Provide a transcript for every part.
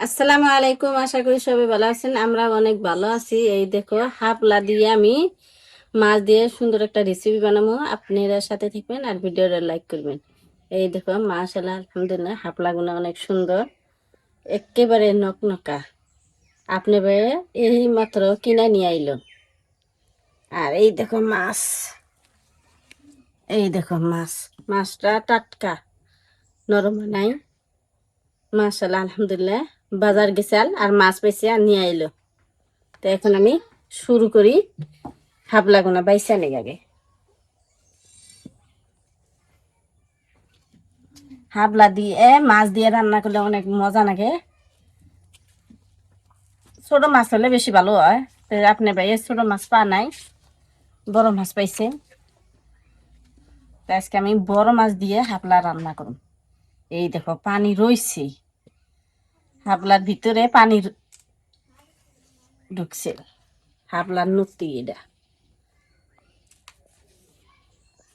আসসালামু আলাইকুম, আশা করি সবাই ভালো আছেন। আমরা অনেক ভালো আছি। এই দেখো, হাফলা দিয়ে আমি মাছ দিয়ে সুন্দর একটা রেসিপি বানাবো। আপনারা সাথে থাকবেন আর ভিডিওটা লাইক করবেন। এই দেখো, মাশাআল্লাহ, আলহামদুলিল্লাহ, হাফলাগুলো অনেক সুন্দর, একেবারে নকনকা। আপনি এই মাত্র কিনা নিয়ে আইলো। আর এই দেখো মাছ, এই দেখো মাছ, মাছটা টাটকা, নরম নাই। মাশাআল্লাহ, আলহামদুলিল্লাহ, বাজার গেছাল আর মাছ পেয়েছে আর নিয়ে আইলো। তো এখন আমি শুরু করি। হাবলা গোনা বাইসা নেই আগে। হাবলা দিয়ে মাছ দিয়ে রান্না করলে অনেক মজা লাগে। ছোট মাছ হলে বেশি ভালো হয়। তো আপনি ভাই ছোট মাছ পা নাই, বড় মাছ পাইছে। তো আজকে আমি বড় মাছ দিয়ে হাবলা রান্না করব। এই দেখো পানি রইছে, হাবলার ভিতরে পানি ঢুকছে। হাবলার নতি, এটা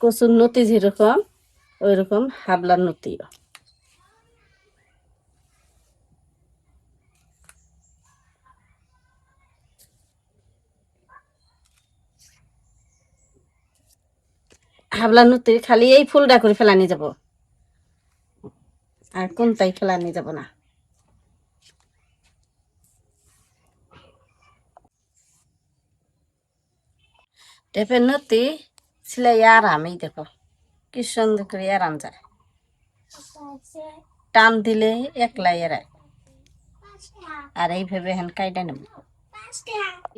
কচুর নতি যেরকম, ওই রকম হাবলার নতিও। হাবলার নতি খালি এই ফুলটা করে ফেলানি যাব, আর কোনটাই ফেলানি যাব না। টেপের নতি সিলাই আরাম, এই দেখো কি সুন্দর করে এরান যায়। টান দিলে একলাই এরায়। আর এইভাবে এখন কাইটা নেব।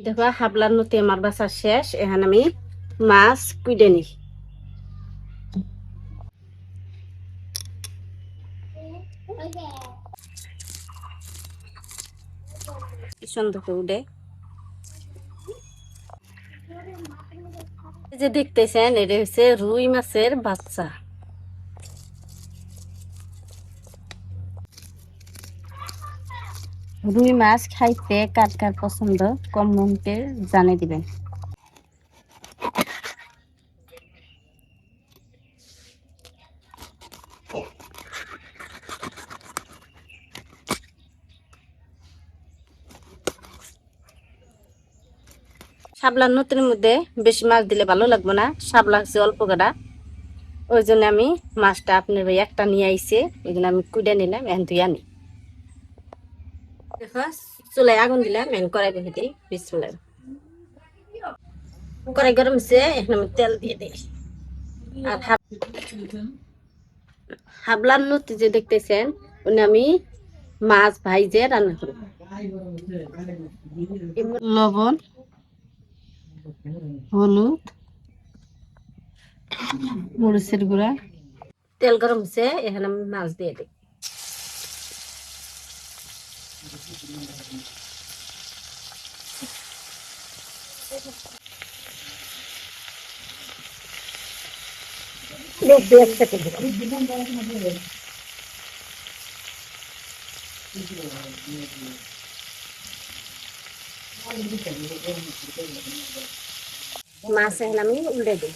দেখো হাবলার নতি আমার বাসা শেষ। এখন আমি মাছ কুইডে নি। কি সুন্দর করে উঠে। এই যে দেখতেছেন, এটা হচ্ছে রুই মাছের বাচ্চা। রুই মাছ খাইতে কার কার পছন্দ কমেন্টে জানিয়ে দিবেন। শাপলার নতুন মধ্যে বেশি মাছ দিলে ভালো লাগবে না, শাপলা হচ্ছে অল্প কাটা। ওই জন্য আমি মাছটা আপনার ভাই একটা নিয়ে আইছে, ওই জন্য আমি কুইডে নিলাম। এখন তুই আনি দেখো, চুলায় আগুন দিলাম, এখন কড়াই বসে দিই। বিসমিল্লাহ। কড়াই গরম হচ্ছে, এখন আমি তেল দিয়ে দিই। আর হাবলার নতি যে দেখতেছেন, ওনে আমি মাছ ভাইজে রান্না করি। লবণ, হলুদ, মরিচের গুঁড়া। তেল গরম হচ্ছে, এখানে আমি মাছ দিয়ে দিই। মাছ এখন আমি উল্টে দিই।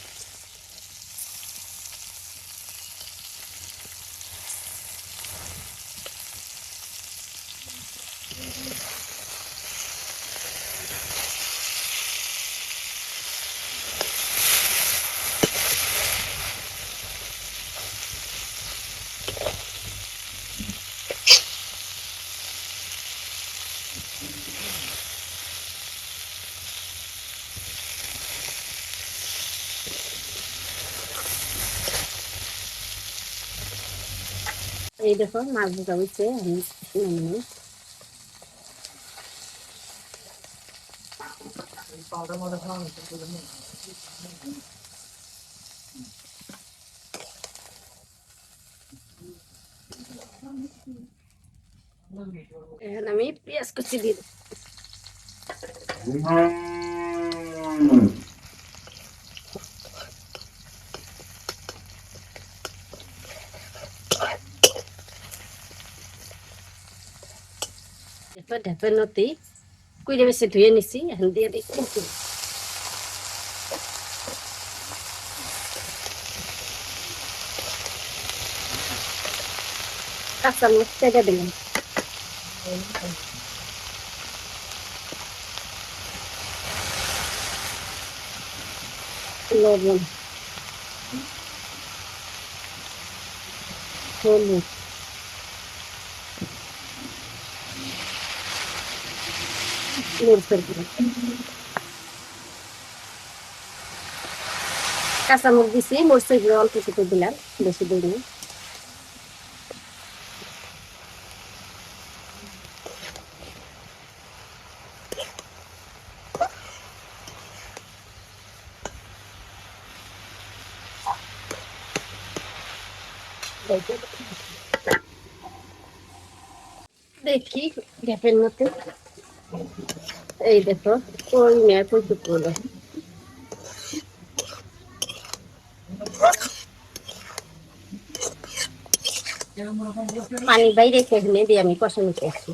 এই দেখো মাছ ভাজা হচ্ছে, আমি এখন আমি পেঁয়াজ কুচি দিয়ে দিই। ঢেপের নতি কুইরে বেশি ধুয়ে নিছি, এখন দিয়ে দিই। কাঁচা মরিচ কেটে দিলাম। লবণ, হলুদ, মরিচের গুঁড়ো, কাঁচামরিচ দিছি, মরিচের গুঁড়ো অল্প কিছু দিলাম, বেশি দিইনি। দেখি গ্যাপের মধ্যে এই দেখো কই মেয়ে প্রচুর করলো পানি বাইরে এখানে দিয়ে আমি কষানো করছি।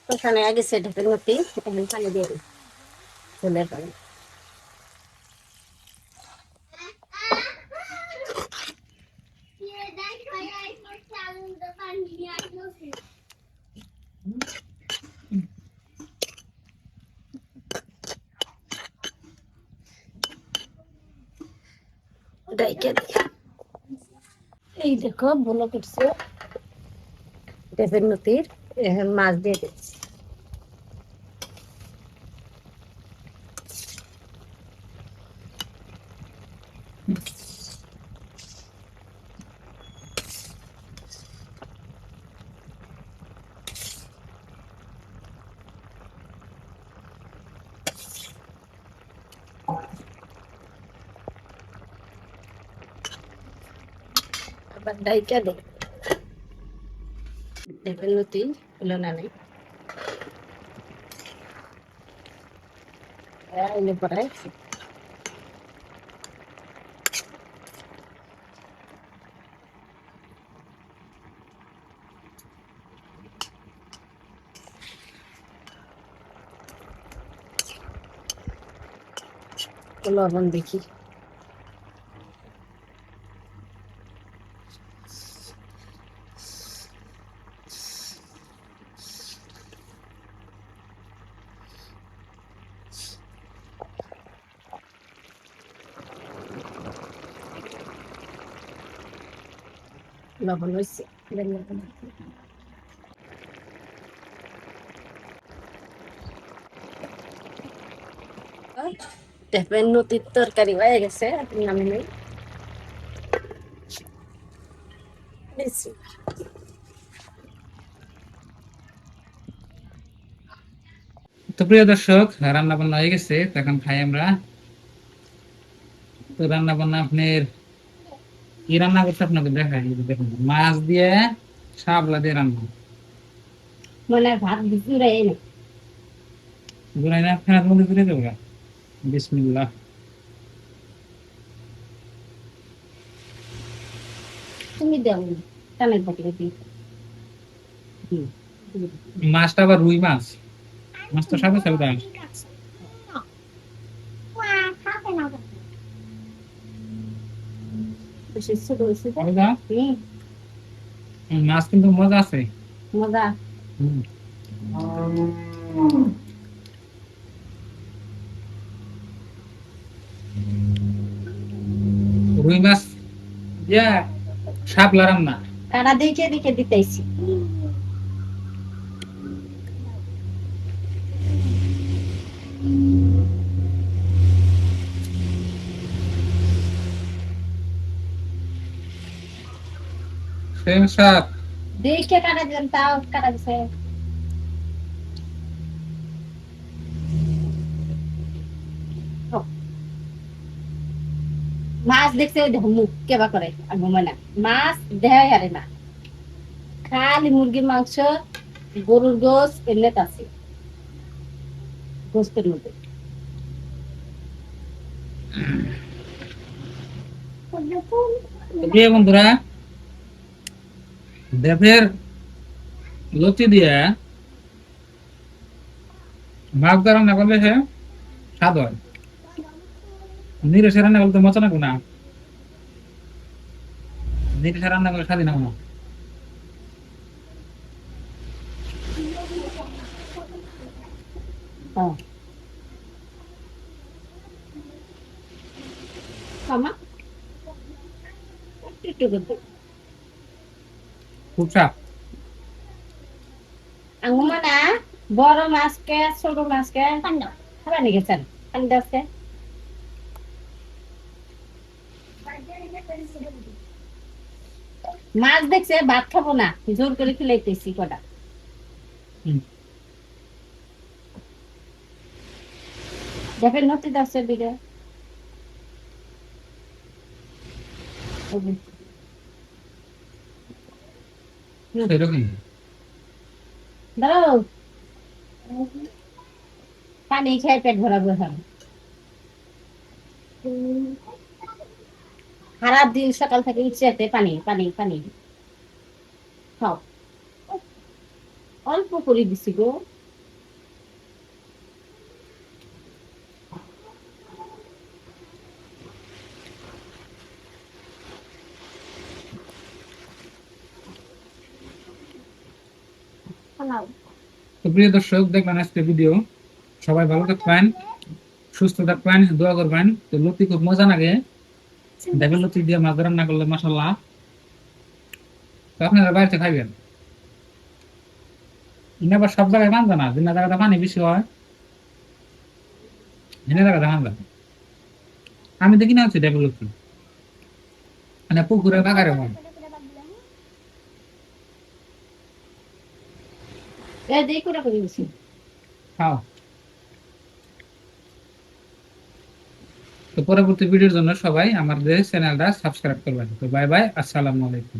কষানো আগে সে ঢেপের মধ্যে এখন পানি দিয়ে দিই, ঝোলের পানি। এই দেখো ভুলো করছে ঢেপের নদীর, এখন মাছ দিয়ে দিচ্ছি। আবার ডাইকা দেয় ঢেপের নদী হলো না নাই এনে পড়ায় লবণ দেখি। লবণ হয়েছে, ঢেপের নদীর তরকারি হয়ে গেছে, আপনি নামে নেই। তো প্রিয় দর্শক, রান্না বান্না হয়ে গেছে, এখন খাই আমরা। তো রান্না বান্না আপনার কি রান্না করতে আপনাকে দেখাই, দেখুন মাছ দিয়ে শাপলা দিয়ে রান্না। মানে ভাত জুড়াই না, গুনাই না ফেনার মধ্যে ঘুরে দেবো। বিসমিল্লাহ। তুমি দেও না টানের পাটিয়ে দিই। মাছটা আবার রুই মাছ, মাছ তো সাদা সাদা। মাছ কিন্তু মজা আছে, মজা। রুই মাছ দিয়া শাপলা রান্না। কারা দেখে দেখে দিতেছি। সেম শাক দেখে কারা দেন, তাও কারা দিছে। মাছ দেখছে দেখো মুখ কেবা করে আর ঘুমায় না, মাছ দেখাই আরে না, খালি মুরগির মাংস, গরুর গোস এমনি আছে গোস্তের মধ্যে। প্রিয় বন্ধুরা, ঢেপের লতি দিয়া মাছ দিয়ে রান্না করলে সে স্বাদ হয়। নিরেশে রান্না করলে তো মজা না গুনা, নিরেশে রান্না করলে স্বাদই না কোনো। হ্যাঁ খামা একটু একটু খুব চাপ। আঙ্গুমা না বড় মাছকে ছোট মাছকে খাবার নিয়ে গেছেন পানি দাসকে মাছ দেখছে ভাত খাবো না জোর করে খিলাইতেছি কটা হুম। দেখেন নতি দাসে দিকে সেরকম দাঁড়াও পানি খেয়ে পেট ভরাবো এখন সারা দিন সকাল থেকে ইচ্ছেতে পানি পানি পানি খাও অল্প করে দিছি গো তো প্রিয় দর্শক, দেখবেন আজকে ভিডিও। সবাই ভালো থাকবেন, সুস্থ থাকবেন, দোয়া করবেন। তো লতি খুব মজা লাগে, দেখবেন লতি দিয়ে মাছ রান্না করলে মাসাল্লাহ। তো আপনারা বাড়িতে খাইবেন। এনে আবার সব জায়গায় বান্ধা না, যে জায়গাটা পানি বেশি হয় এনে জায়গাটা বান্ধা। আমি দেখি না হচ্ছে দেখো লতি, মানে পুকুরে বাগারে হয়। এই দেই করে করে দিছি খাও। তো পরবর্তী ভিডিওর জন্য সবাই আমাদের চ্যানেলটা সাবস্ক্রাইব করবেন। তো বাই বাই, আসসালামু আলাইকুম।